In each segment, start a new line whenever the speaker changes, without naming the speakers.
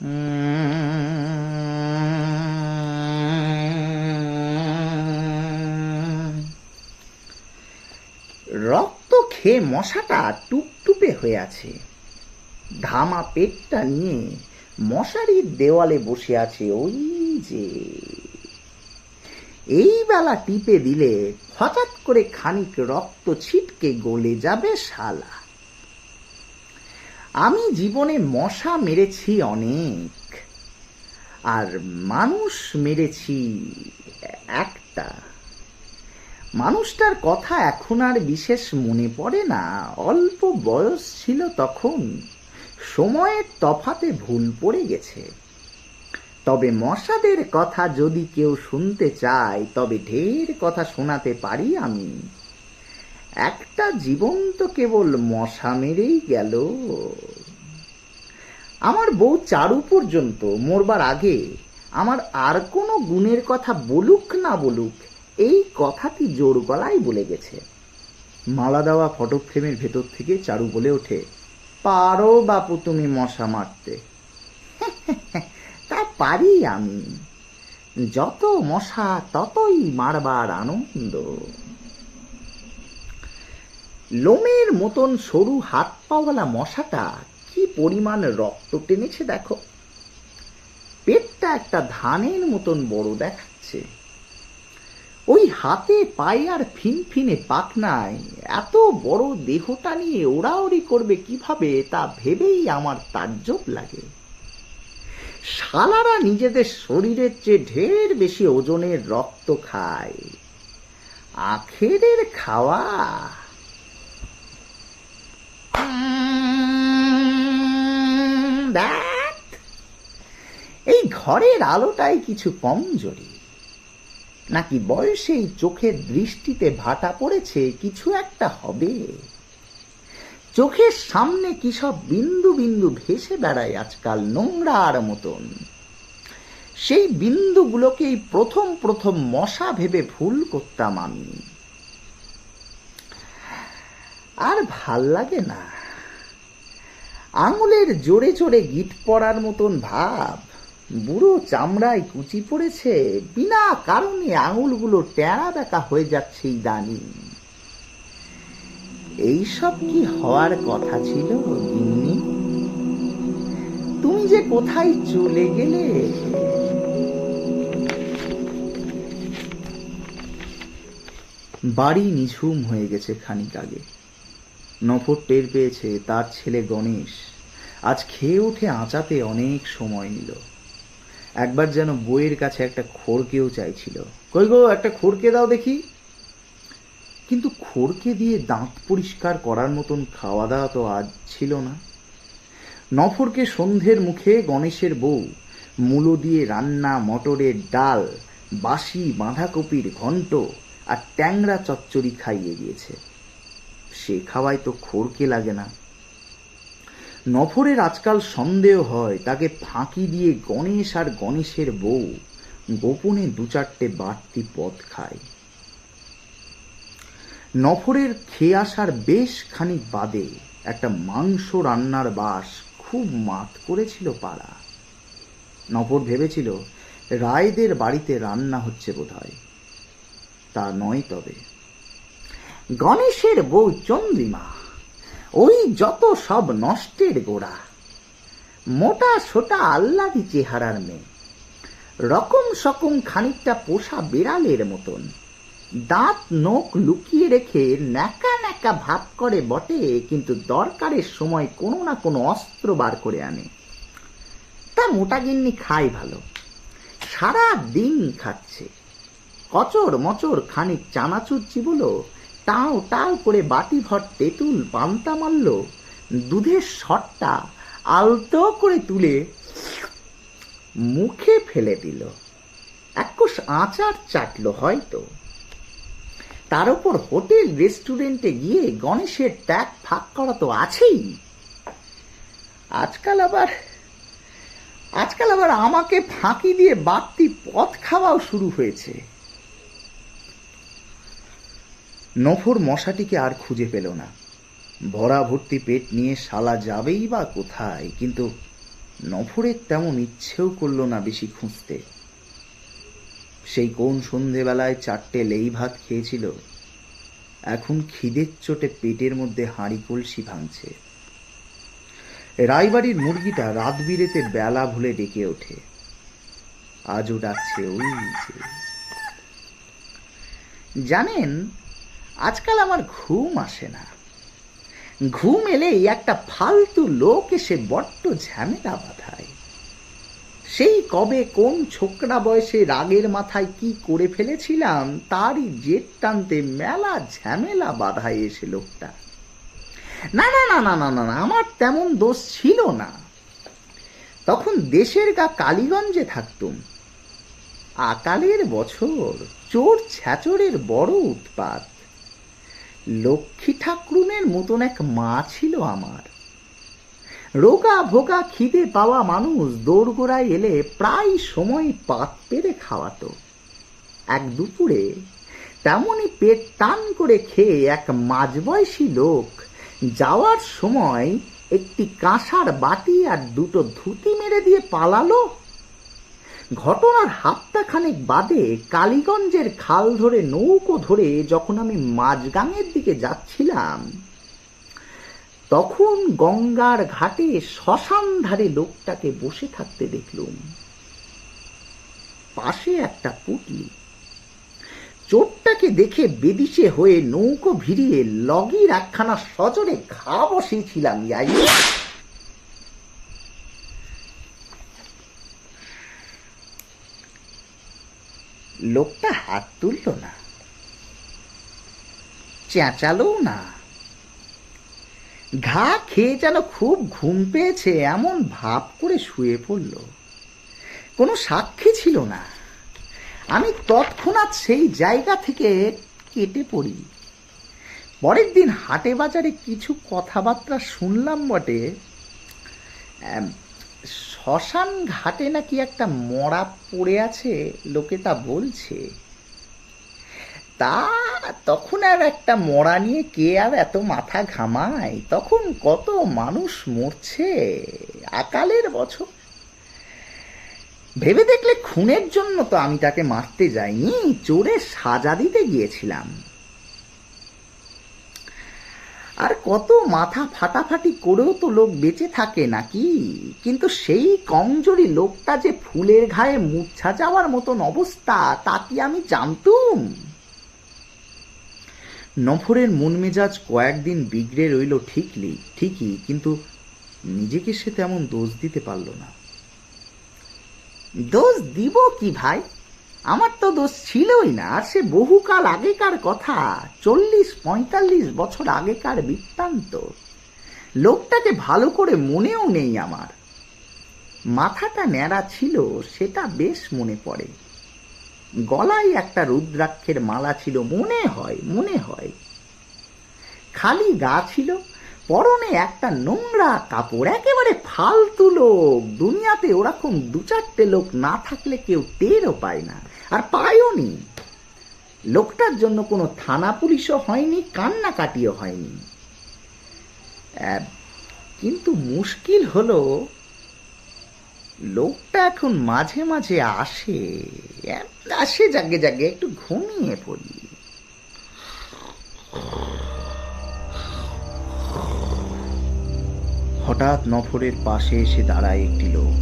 রক্ত খেয়ে মশাটা টুপটুপে হয়ে আছে। ধামা পেটটা নিয়ে মশারির দেওয়ালে বসে আছে। ওই যে এই বেলা টিপে দিলে হঠাৎ করে খানিক রক্ত ছিটকে গলে যাবে শালা। আমি জীবনে মশা মেরেছি অনেক, আর মানুষ মেরেছি একটা। মানুষটার কথা এখন আর বিশেষ মনে পড়ে না। অল্প বয়স ছিল তখন, সময়ের তফাতে ভুল পড়ে গেছে। তবে মশাদের কথা যদি কেউ শুনতে চায়, তবে ঢের কথা শোনাতে পারি আমি। একটা জীবন তো কেবল মশা মেরেই গেল। আমার বউ চারু পর্যন্ত মরবার আগে আমার আর কোনো গুণের কথা বলুক না বলুক, এই কথাটি জোর গলায় বলে গেছে। মালা দেওয়া ফটো ফ্রেমের ভেতর থেকে চারু বলে ওঠে, পারো বাপু তুমি মশা মারতে। তা পারি আমি, যত মশা ততই মারবার আনন্দ। লোমের মতন সরু হাত পাওয়ালা মশাটা কি পরিমাণ রক্ত টেনেছে দেখো। পেটটা একটা ধানের মতন বড় দেখাচ্ছে। ওই হাতে পায়ে আর ফিনফিনে পাখনায় এত বড় দেহটা নিয়ে ওড়াওড়ি করবে কিভাবে, তা ভেবেই আমার তাজ্জব লাগে। শালারা নিজেদের শরীরের চেয়ে ঢের বেশি ওজনের রক্ত খায়। আখেরের খাওয়া এই ঘরের আলোটাই কিছু কমজোরি, নাকি বয়সেই চোখের দৃষ্টিতে ভাটা পড়েছে কিছু একটা হবে। চোখের সামনে কি সব বিন্দু বিন্দু ভেসে বেড়ায় আজকাল নোংরার মতন। সেই বিন্দুগুলোকেই প্রথম প্রথম মশা ভেবে ভুল করতাম আমি। আর ভাল লাগে না। আঙুলের জোরে জোরে গিট পড়ার মতন ভাব। বুড়ো চামড়ায় কুচি পড়েছে, বিনা কারণে আঙুলগুলো টেরা বেঁকা হয়ে যাচ্ছে ইদানিং। এইসব কি হওয়ার কথা ছিল গিন্নি? তুমি যে কোথায় চলে গেলে। বাড়ি নিঝুম হয়ে গেছে খানিক আগে। নফর টের পেয়েছে তার ছেলে গণেশ আজ খেয়ে উঠে আঁচাতে অনেক সময় নিল। একবার যেন বইয়ের কাছে একটা খড়কেও চাইছিল। কই গো, একটা খড়কে দাও দেখি। কিন্তু খড়কে দিয়ে দাঁত পরিষ্কার করার মতন খাওয়া দাওয়া তো আজ ছিল না। নফরকে সন্ধ্যের মুখে গণেশের বউ মূলো দিয়ে রান্না, মটরের ডাল, বাসি বাঁধাকপির ঘন্ট আর ট্যাংরা চচ্চড়ি খাইয়ে দিয়েছে। সে খাওয়ায় তো খড়কে লাগে না। নফরের আজকাল সন্দেহ হয় তাকে ফাঁকি দিয়ে গণেশ আর গণেশের বউ গোপনে দু চারটে বাড়তি পদ খায়। নফরের খেয়ে আসার বেশ খানিক বাদে একটা মাংস রান্নার বাস খুব মাত করেছিল পাড়া। নফর ভেবেছিল রায়দের বাড়িতে রান্না হচ্ছে বোধহয়। তা নয় তবে। গণেশের বউ চন্দ্রিমা, ওই যত সব নষ্টের গোড়া। মোটা সোটা আহ্লাদি চেহারার মেয়ে, রকম সকম খানিকটা পোষা বিড়ালের মতন। দাঁত নোক লুকিয়ে রেখে ন্যাকা ন্যাকা ভাব করে বটে, কিন্তু দরকারের সময় কোনো না কোনো অস্ত্র বার করে আনে। তা মোটা গিন্নি খায় ভালো, সারা দিন খাচ্ছে। কচর মচর খানিক চানাচুর চিবলো, টাও টাও করে বাটি ভর তেঁতুল পান্তা মারল, দুধের শটটা আলতো করে তুলে মুখে ফেলে দিল। এক কোষ আচার চাটলো হয়তো। তার উপর হোটেল রেস্টুরেন্টে গিয়ে গণেশের ট্যাগ ফাঁক করা তো আছেই। আজকাল আবার আমাকে ফাঁকি দিয়ে বাড়তি পথ খাওয়াও শুরু হয়েছে। নফর মশাটিকে আর খুঁজে পেল না। ভরা ভর্তি পেট নিয়ে শালা যাবেই বা কোথায়, কিন্তু নফরের তেমন ইচ্ছেও করলো না বেশি খুঁজতে। সেই কোন সন্ধেবেলায় 4টে লেই ভাত খেয়েছিল, এখন খিদের চোটে পেটের মধ্যে হাঁড়ি কলসি ভাঙছে। রায়বাড়ির মুরগিটা রাত বিরেতে বেলা ভুলে ডেকে ওঠে, আজও ডাকছে ওই যে। জানেন, আজকাল আমার ঘুম আসে না। ঘুম এলেই একটা ফালতু লোক এসে বড্ড ঝামেলা বাঁধায়। সেই কবে কোন ছোকরা বয়সে রাগের মাথায় কি করে ফেলেছিলাম তারই জেদ টানতে মেলা ঝামেলা বাঁধায় এসে লোকটা। না না না না না না না, আমার তেমন দোষ ছিল না। তখন দেশের গা কালীগঞ্জে থাকতুম। আকালের বছর, চোর ছ্যাচরের বড় উৎপাত। লক্ষ্মী ঠাকুরুনের মতন এক মা ছিল আমার। রোগা ভোগা খিদে পাওয়া মানুষ দোরগোড়ায় এলে প্রায় সময় পাত পেরে খাওয়াতো। এক দুপুরে তেমনই পেট টান করে খেয়ে এক মাঝবয়সী লোক যাওয়ার সময় একটি কাঁসার বাটি আর 2টো ধুতি মেরে দিয়ে পালালো। ঘটনার হাপ্তাখানেক বাদে কালীগঞ্জের খাল ধরে নৌকো ধরে যখন আমি মাঝগাঙের দিকে যাচ্ছিলাম, তখন গঙ্গার ঘাটে শ্মশান ধারে লোকটাকে বসে থাকতে দেখলুম। পাশে একটা পুটলি। চোরটাকে দেখে বেদিশে হয়ে নৌকো ভিড়িয়ে লগির একখানা সজোরে ঘা বসিয়েছিলাম। লোকটা হাত তুলল না, চেঁচালোও না। ঘা খেয়ে যেন খুব ঘুম পেয়েছে এমন ভাব করে শুয়ে পড়ল। কোনো সাক্ষী ছিল না। আমি তৎক্ষণাৎ সেই জায়গা থেকে কেটে পড়ি। পরের দিন হাটে বাজারে কিছু কথাবার্তা শুনলাম বটে। শ্মশান ঘাটে নাকি একটা মরা পড়ে আছে, লোকে তা বলছে। তা তখন আর একটা মরা নিয়ে কে আর এত মাথা ঘামায়? তখন কত মানুষ মরছে, আকালের বছর। ভেবে দেখলে খুনের জন্য তো আমি তাকে মারতে যাইনি, চোরের সাজা দিতে গিয়েছিলাম। আর কত মাথা ফাটাফাটি করেও তো লোক বেঁচে থাকে নাকি? কিন্তু সেই কমজোরি লোকটা যে ফুলের ঘায়ে মূর্ছা যাওয়ার মতন অবস্থা, তা কি আমি জানতুম? নফরের মন মেজাজ কয়েকদিন বিগড়ে রইল ঠিকই, কিন্তু নিজেকে সে তেমন দোষ দিতে পারল না। দোষ দিব কি ভাই? আমার তো দোষ ছিলই না। আর সে বহুকাল আগেকার কথা, 40-45 বছর আগেকার বৃত্তান্ত। লোকটাকে ভালো করে মনেও নেই আমার। মাথাটা ন্যাড়া ছিল সেটা বেশ মনে পড়ে। গলায় একটা রুদ্রাক্ষের মালা ছিল, মনে হয়। খালি গা ছিল, পরনে একটা নোংরা কাপড়। একেবারে ফালতু লোক। দুনিয়াতে ওরকম 2-4টে লোক না থাকলে কেউ টেরও পায় না, আর পায়ও নি। লোকটার জন্য কোনো থানা পুলিশও হয়নি, কান্নাকাটিও হয়নি। কিন্তু মুশকিল হলো, লোকটা এখন মাঝে মাঝে আসে জাগে একটু ঘুমিয়ে পড়ি। হঠাৎ নফরের পাশে এসে দাঁড়ায় একটি লোক।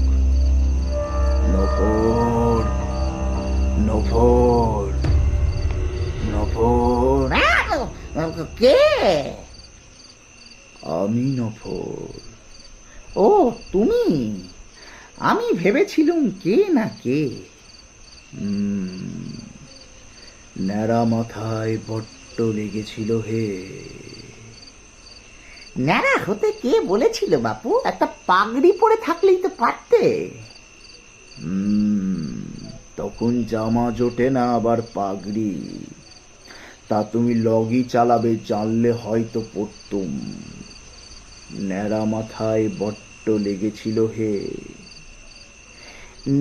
নফর, নফর, নফর। কে? আমি নফর। ও তুমি? আমি ভেবেছিলুম কে না কে। ন্যাড়া মাথায় বড্ড লেগেছিল হে। ন্যাড়া হতে কে বলেছিল বাপু? একটা পাগড়ি পরে থাকলেই তো পারতে। তখন জামা জোটে না আবার পাগড়ি। তা তুমি লগি চালাবে জানলে হয়তো পড়তুম। ন্যাড়া মাথায় বড্ড লেগেছিল হে।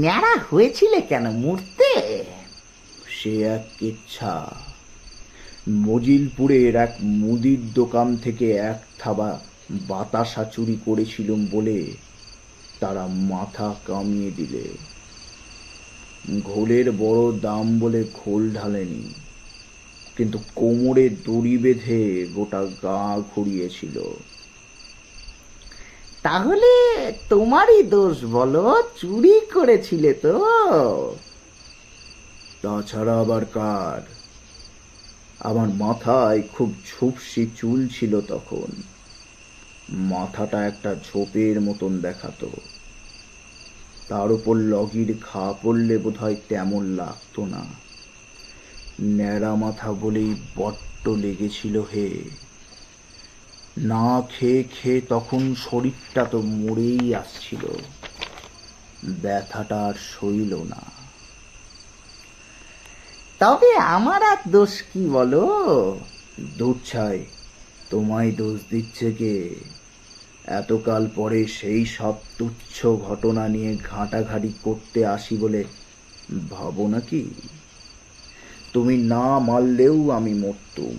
ন্যাড়া হয়েছিলে কেন মরতে? সে এক কেচ্ছা। মজিলপুরের এক মুদির দোকান থেকে এক থাবা বাতাসা চুরি করেছিলুম বলে তারা মাথা কামিয়ে দিলে। ঘোলের বড় দাম বলে ঘোল ঢালেনি, কিন্তু কোমরে দড়ি বেঁধে গোটা গা ঘুরিয়েছিল। তাহলে তোমারই দোষ বলো, চুরি করেছিলে তো? তাছাড়া আবার কার? আমার মাথায় খুব ঝুপসি চুল ছিল তখন, মাথাটা একটা ঝোপের মতন দেখাতো। তার উপর লগির ঘা পড়লে বোধহয় তেমন লাগতো না। ন্যাড়া মাথা বলেই বড্ড লেগেছিল হে। না খেয়ে খেয়ে তখন শরীরটা তো মরেই আসছিল, ব্যথাটা আর সইল না। তবে আমার আর দোষ কি বলো? দূর ছাই, তোমায় দোষ দিচ্ছে কে? এতকাল পরে সেই সব তুচ্ছ ঘটনা নিয়ে ঘাঁটাঘাঁটি করতে আসি বলে ভাবো নাকি? তুমি না মারলেও আমি মরতুম।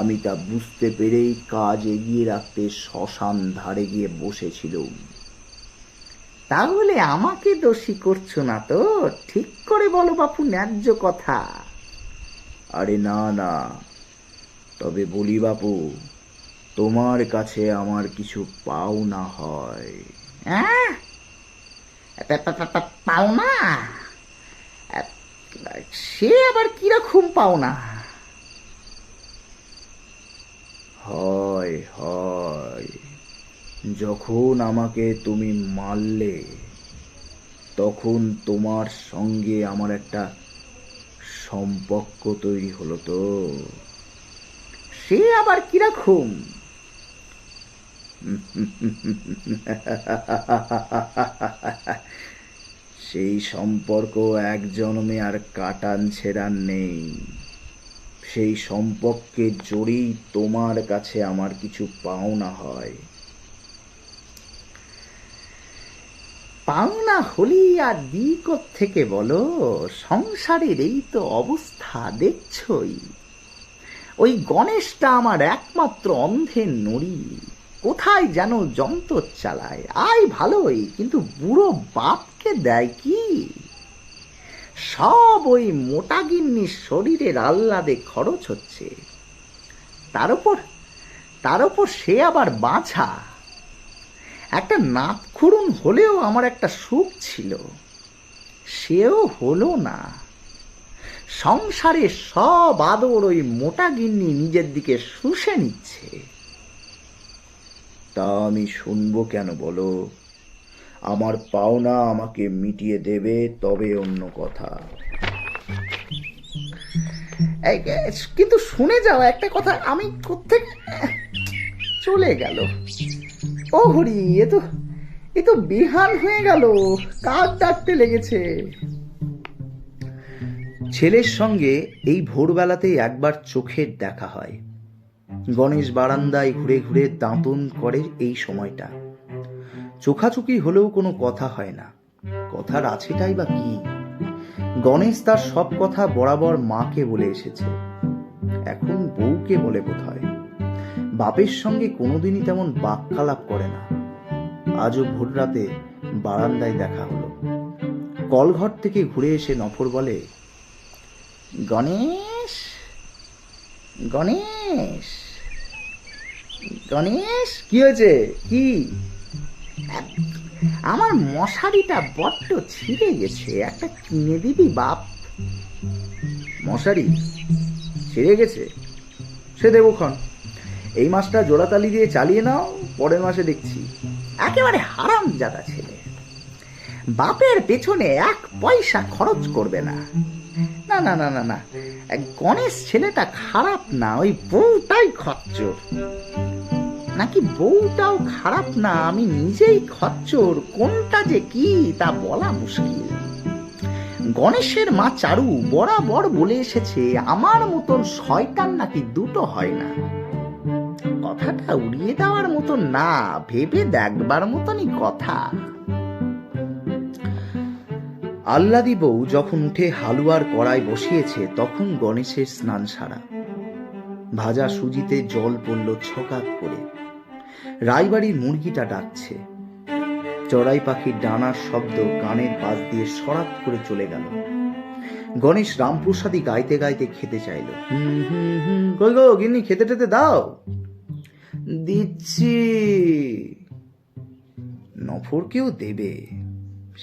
আমি তা বুঝতে পেরেই কাজ এগিয়ে রাখতে শ্মশান ধারে গিয়ে বসেছিলুম। তাহলে আমাকে দোষী করছো না তো? ঠিক করে বলো বাপু, ন্যায্য কথা। আরে না না, তবে বলি বাপু, তোমার কাছে আমার কিছু পাওনা হয়। পাওনা? সে আবার কিরকম পাওনা? হয় হয়, যখন আমাকে তুমি মারলে তখন তোমার সঙ্গে আমার একটা সম্পর্ক তৈরি হলো তো। সে আবার কিরকম? সেই সম্পর্ক এক জন্মে আর কাটান ছেড়ান নেই। সেই সম্পর্কের জোরেই তোমার কাছে আমার কিছু পাওনা হয়। পাওনা হলি আর দিক থেকে বলো? সংসারের এই তো অবস্থা দেখছই। ওই গণেশটা আমার একমাত্র অন্ধের নড়ি, কোথায় যেন যন্ত্র চালায়। আয় ভালোই, কিন্তু বুড়ো বাপকে দেয় কি? সব ওই মোটা গিন্নির শরীরের আহ্লাদে খরচ হচ্ছে। তার উপর সে আবার বাছা। একটা নাক খুরুন হলেও আমার একটা সুখ ছিল, সেও হলো না। সংসারে সব আদর ওই মোটা গিন্নি নিজের দিকে শুষে নিচ্ছে। তা আমি শুনবো কেন বলো? আমার পাওনা আমাকে মিটিয়ে দেবে, তবে অন্য কথা। কিন্তু শুনে যাও একটা কথা। আমি কোত্থেকে চলে গেল? ও হরি, এ তো বিহান হয়ে গেল, কাক ডাকতে লেগেছে। ছেলের সঙ্গে এই ভোরবেলাতেই একবার চোখের দেখা হয়। গণেশ বারান্দায় ঘুরে ঘুরে দাঁতন করে এই সময়টা। চোখাচোখি হলেও কোনো কথা হয় না। কথার আছেটাই বা কি? গণেশ তার সব কথা বরাবর মাকে বলে এসেছে, এখন বউকে বলে বোধহয়। বাপের সঙ্গে কোনোদিনই তেমন বাক্যালাপ করে না। আজও ভোর রাতে বারান্দায় দেখা হলো। কলঘর থেকে ঘুরে এসে নফর বলে, গণেশ গণেশ গণেশ, কি হয়েছে? কি? আমার মশারিটা বড্ড ছিঁড়ে গেছে, একটা কিনে দিবি বাপ? মশারি ছিঁড়ে গেছে? সে দেবো ক্ষণ। এই মাসটা জোড়াতালি দিয়ে চালিয়ে নাও, পরের মাসে দেখছি। একেবারে হারামজাদা ছেলে, বাপের পেছনে এক পয়সা খরচ করবে না। না না না না না, গণেশ ছেলেটা খারাপ না, ওই বউটাই খচ্চর। নাকি বউটাও খারাপ না, আমি নিজেই খচ্চর। কোনটা যে কি তা বলা মুশকিল। গণেশের মা চারু বরাবর বলে এসেছে, আমার মতন শয়তান নাকি দুটো হয় না। কথাটা উড়িয়ে দেওয়ার মতন না, ভেবে দেখবার মতনই কথা। আহ্লাদি বউ যখন উঠে হালুয়ার কড়াই বসিয়েছে, তখন গণেশের স্নান সারা। ভাজা সুজিতে জল পড়ল ছকাত করে। রায়বাড়ির মুরগিটা ডাকছে। চড়াই পাখির ডানার শব্দ কানের পাশ দিয়ে সরাত করে চলে গেল। গণেশ রামপ্রসাদী গাইতে গাইতে খেতে চাইল। কই গো গিন্নি, খেতে টেতে দাও। দিচ্ছি। নফরকেও দেবে,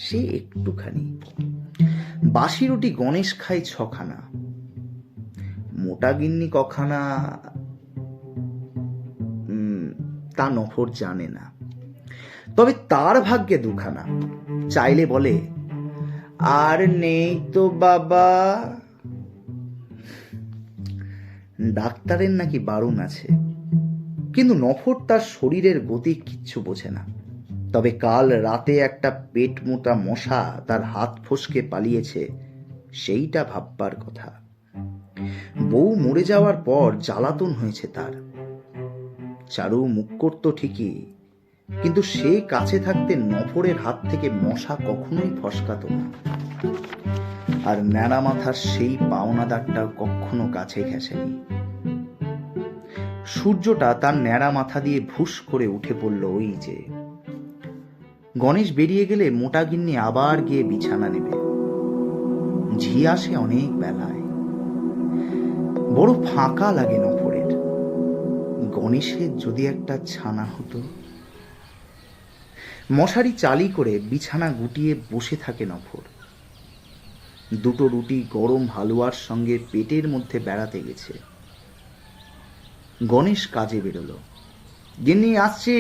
সে একটুখানি। বাসি রুটি গণেশ খায় 6খানা, মোটা গিন্নি কখানা তা নফর জানে না। তবে তার ভাগ্যে 2খানা। চাইলে বলে, আর নেই তো বাবা। ডাক্তারের নাকি বারণ আছে, কিন্তু নফর তার শরীরের গতি কিচ্ছু বোঝে না। তবে কাল রাতে একটা পেট মোটা মশা তার হাত ফসকে পালিয়েছে, সেইটা ভাববার কথা। বউ মরে যাওয়ার পর জ্বালাতন হয়েছে তার। চারু মুখ করত ঠিকই, কিন্তু সে কাছে থাকতে নফরের হাত থেকে মশা কখনোই ফসকাত না। আর ন্যাড়া মাথার সেই পাওনাদারটাও কখনো কাছে ঘেঁষেনি। সূর্যটা তার ন্যাড়া মাথা দিয়ে ভুস করে উঠে পড়ল। ওই যে গণেশ বেরিয়ে গেলে মোটা গিন্নি আবার গিয়ে বিছানা নেবে। ঝি আসে অনেক বেলায়। বড় ফাঁকা লাগে নফরের। গণেশের যদি একটা ছানা হতো। মশারি চালি করে বিছানা গুটিয়ে বসে থাকে নফর। 2টো রুটি গরম হালুয়ার সঙ্গে পেটের মধ্যে বেড়াতে গেছে। গণেশ কাজে বেরোলো। গিন্নি আসছি।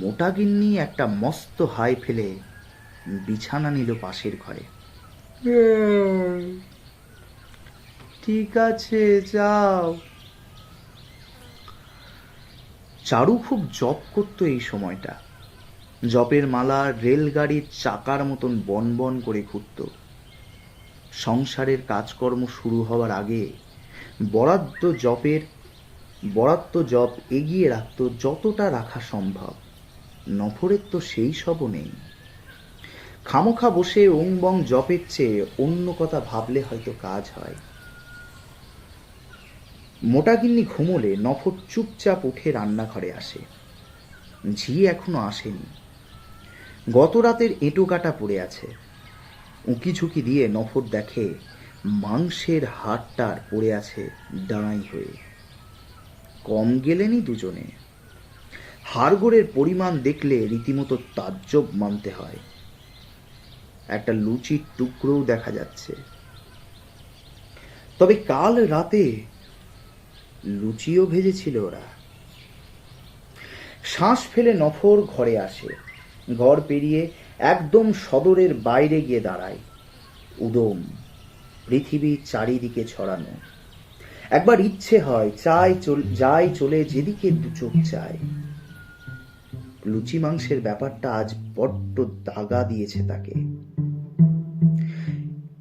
মোটা গিন্নি একটা মস্ত হাই ফেলে বিছানা নিল পাশের ঘরে। ঠিক আছে, যাও। চারু খুব জপ করতো এই সময়টা। জপের মালা রেলগাড়ির চাকার মতন বনবন করে ঘুরত। সংসারের কাজকর্ম শুরু হওয়ার আগে বরাদ্দ জপ এগিয়ে রাখত যতটা রাখা সম্ভব। নফরের তো সেই সবও নেই। খামোখা বসে ওং বং জপের চেয়ে অন্য কথা ভাবলে হয়তো কাজ হয়। মোটা গিন্নি ঘুমোলে নফর চুপচাপ উঠে রান্নাঘরে আসে। ঝি এখনো আসেনি। গত রাতের এঁটো কাটা পড়ে আছে। উঁকি ঝুঁকি দিয়ে নফর দেখে মাংসের হাড়টার পড়ে আছে ডাঁই হয়ে। কম গেলেনি দুজনে। হাড়গোড়ের পরিমাণ দেখলে রীতিমতো তাজ্জব মানতে হয়। একটা লুচির টুকরোও দেখা যাচ্ছে। তবে কাল রাতে লুচিও ভেজেছিল ওরা। শ্বাস ফেলে নফর ঘরে আসে। ঘর পেরিয়ে একদম সদরের বাইরে গিয়ে দাঁড়ায়। উদম পৃথিবী চারিদিকে ছড়ানো। একবার ইচ্ছে হয় যাই চলে যেদিকে 2 চোখ চায়। লুচি মাংসের ব্যাপারটা আজ বড্ড দাগা দিয়েছে তাকে।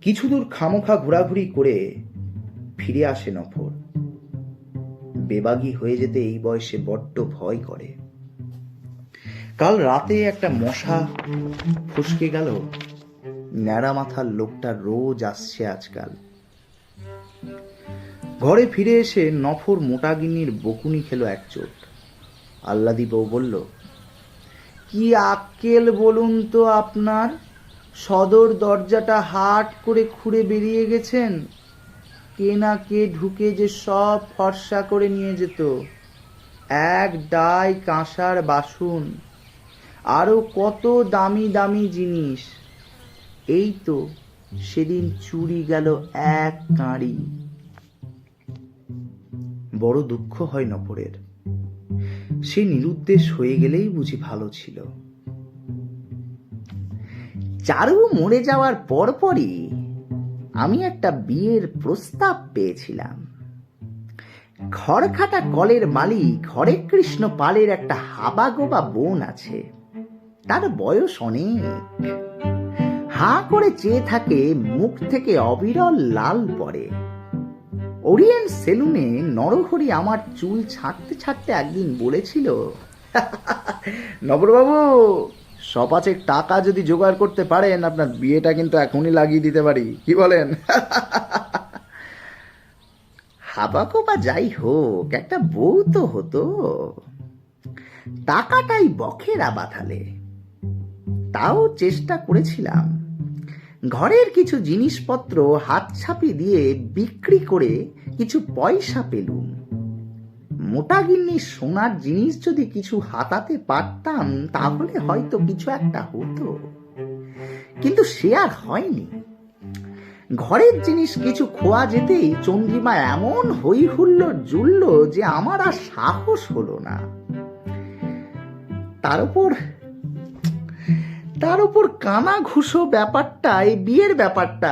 কিছু দূর খামোখা ঘোরাঘুরি করে ফিরে আসে নফর। বেবাগী হয়ে যেতে এই বয়সে বড্ড ভয় করে। কাল রাতে একটা মশা ফসকে গেল। ন্যাড়া মাথার লোকটা রোজ আসছে আজকাল। ঘরে ফিরে এসে নফর মোটা গিন্নির বকুনি খেলো এক চোট। আল্লাদি বউ বলল, কি আক্কেল বলুন তো আপনার? সদর দরজাটা হাট করে খুঁড়ে বেরিয়ে গেছেন। কে না কে ঢুকে যে সব ফর্সা করে নিয়ে যেত। এক ডাই কাঁসার বাসন, আরো কত দামি দামি জিনিস। এই তো সেদিন চুরি গেল 1 কাঁড়ি। বড় দুঃখ হয় নফরের। সে নিরুদ্দেশ হয়ে গেলেই বুঝি ভালো ছিল। চারু মরে যাওয়ার পরপরই আমি একটা বিয়ের প্রস্তাব পেয়েছিলাম। খড়খাটা কলের মালিক হরে কৃষ্ণ পালের একটা হাবাগোবা বোন আছে। তার বয়স অনেক। হাঁ করে চেয়ে থাকে, মুখ থেকে অবিরল লাল পড়ে। ওরিয়েন্ট সেলুনে নরহরি আমার চুল ছাড়তে ছাড়তে একদিন বলেছিল, নবরবাবু, সপাচেক টাকা যদি জোগাড় করতে পারেন আপনার বিয়েটা কিন্তু এখনই লাগিয়ে দিতে পারি, কি বলেন? হাবাকো বা যাই হোক, একটা বউ তো হতো। টাকাটাই বখেরা বাঁধালে। তাও চেষ্টা করেছিলাম। ঘরের কিছু জিনিসপত্র হাতছাপি দিয়ে বিক্রি করে কিছু পয়সা পেলুম। মোটা গিন্নির সোনার জিনিস যদি কিছু হাতাতে পারতাম তাহলে হয়তো কিছু একটা হতো, কিন্তু সে আর হয়নি। ঘরের জিনিস কিছু খোয়া যেতেই চন্দ্রিমা এমন হই হুল্লোড় জুড়ল যে আমার আর সাহস হলো না। তার উপর কানা ঘুষো ব্যাপারটা, এই বিয়ের ব্যাপারটা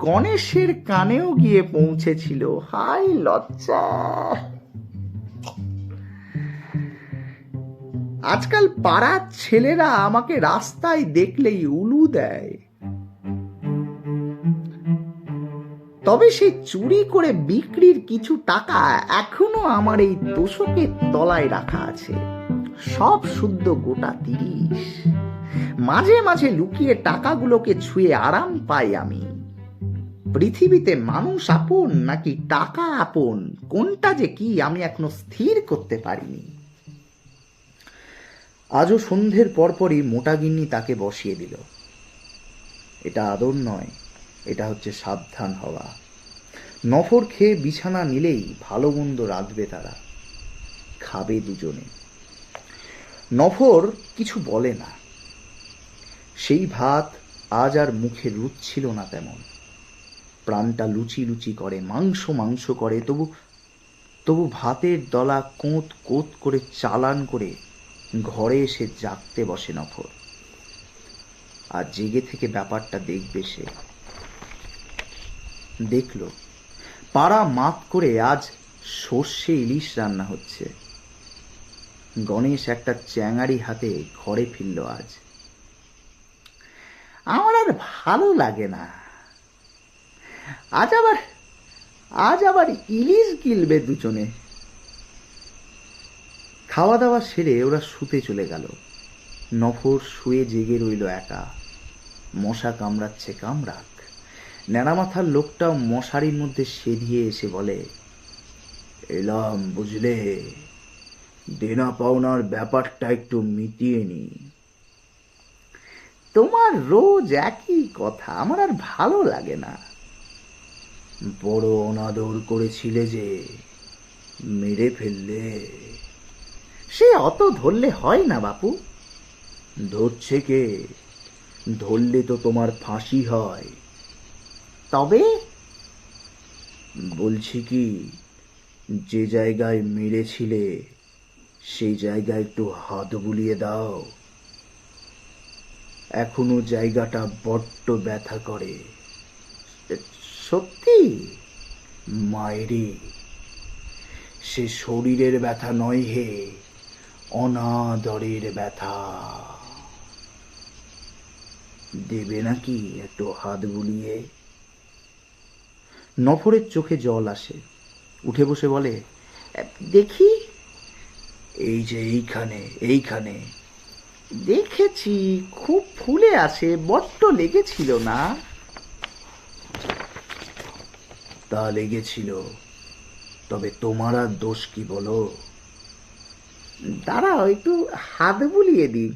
গণেশের কানেও গিয়ে পৌঁছেছিল। হাই লজ্জা! আজকাল পাড়ার ছেলেরা আমাকে রাস্তায় দেখলেই উলু দেয়। তবে সে চুরি করে বিক্রির কিছু টাকা এখনো আমার এই তোষকের তলায় রাখা আছে, সব শুদ্ধ গোটা 30। মাঝে মাঝে লুকিয়ে টাকাগুলোকে ছুঁয়ে আরাম পাই আমি। পৃথিবীতে মানুষ আপন নাকি টাকা আপন, কোনটা যে কি আমি এখনো স্থির করতে পারিনি। আজও সন্ধ্যের পরপরই মোটা গিন্নি তাকে বসিয়ে দিল। এটা আদর নয়, এটা হচ্ছে সাবধান হওয়া। নফর খেয়ে বিছানা নিলেই ভালো মন্দ রাঁধবে তারা, খাবে দুজনে। নফর কিছু বলে না। সেই ভাত আজ আর মুখে রুচছিল না তেমন। প্রাণটা লুচি লুচি করে, মাংস মাংস করে, তবু ভাতের দলা কোঁত কোঁত করে চালান করে ঘরে এসে জাগতে বসে নফর। আর জেগে থেকে ব্যাপারটা দেখবে সে। দেখল পাড়া মাত করে আজ সর্ষে ইলিশ রান্না হচ্ছে। গণেশ একটা চ্যাঙারি হাতে ঘরে ফিরল আজ। আমার আর ভালো লাগে না। আজ আবার ইলিশ গিলবে দুজনে। খাওয়া দাওয়া সেরে ওরা শুতে চলে গেল। নফর শুয়ে জেগে রইল একা। মশা কামড়াচ্ছে কামড়াক। ন্যাড়া মাথার লোকটাও মশারির মধ্যে সেধিয়ে এসে বলে, এলাম বুঝলে, দেনা পাওনার ব্যাপারটা একটু মিটিয়ে নি। তোমার রোজ একই কথা, আমার আর ভালো লাগে না। বড় অনাদর করেছিলে যে, মেরে ফেললে। সে অত ধরলে হয় না বাপু। ধরছে কে? ধরলে তো তোমার ফাঁসি হয়। তবে বলছি কি, যে জায়গায় মেরেছিলে সেই জায়গায় একটু হাত বুলিয়ে দাও। এখনো জায়গাটা বড্ড ব্যথা করে। সত্যি? মায়েরি, সে শরীরের ব্যথা নয় হে, অনাদরের ব্যথা। দেবে নাকি একটু হাত বুলিয়ে? নফরের চোখে জল আসে। উঠে বসে বলে, দেখি। এই যে এইখানে। দেখেছি, খুব ফুলে আছে, বড্ড লেগেছিল না? তা লেগেছিল, তবে তোমার আর দোষ কি বলো? দাঁড়াও, একটু হাত বুলিয়ে দিই।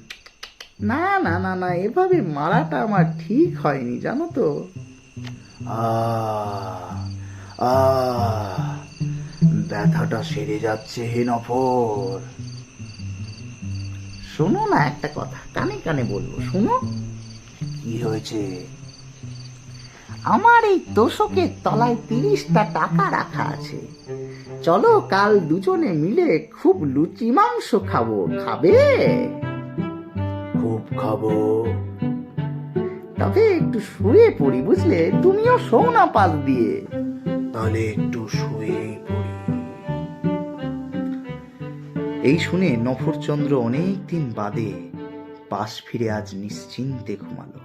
না না না না, এভাবে মারাটা আমার ঠিক হয়নি জানো তো। ব্যথাটা সেরে যাচ্ছে হে নফর। শোনো না, একটা কথা কানে কানে বলবো, শোনো। কি হয়েছে? আমার এই তোষকের তলায় 30টা টাকা রাখা আছে। চলো কাল দুজনে মিলে খুব লুচি মাংস খাবো। খাবে? খুব খাবো। তবে একটু শুয়ে পড়ি বুঝলে, তুমিও শোও না পাশ দিয়ে। তাহলে একটু শুয়ে পড়ি। এই শুনে নফরচন্দ্র অনেকদিন বাদে পাশ ফিরে আজ নিশ্চিন্তে ঘুমালো।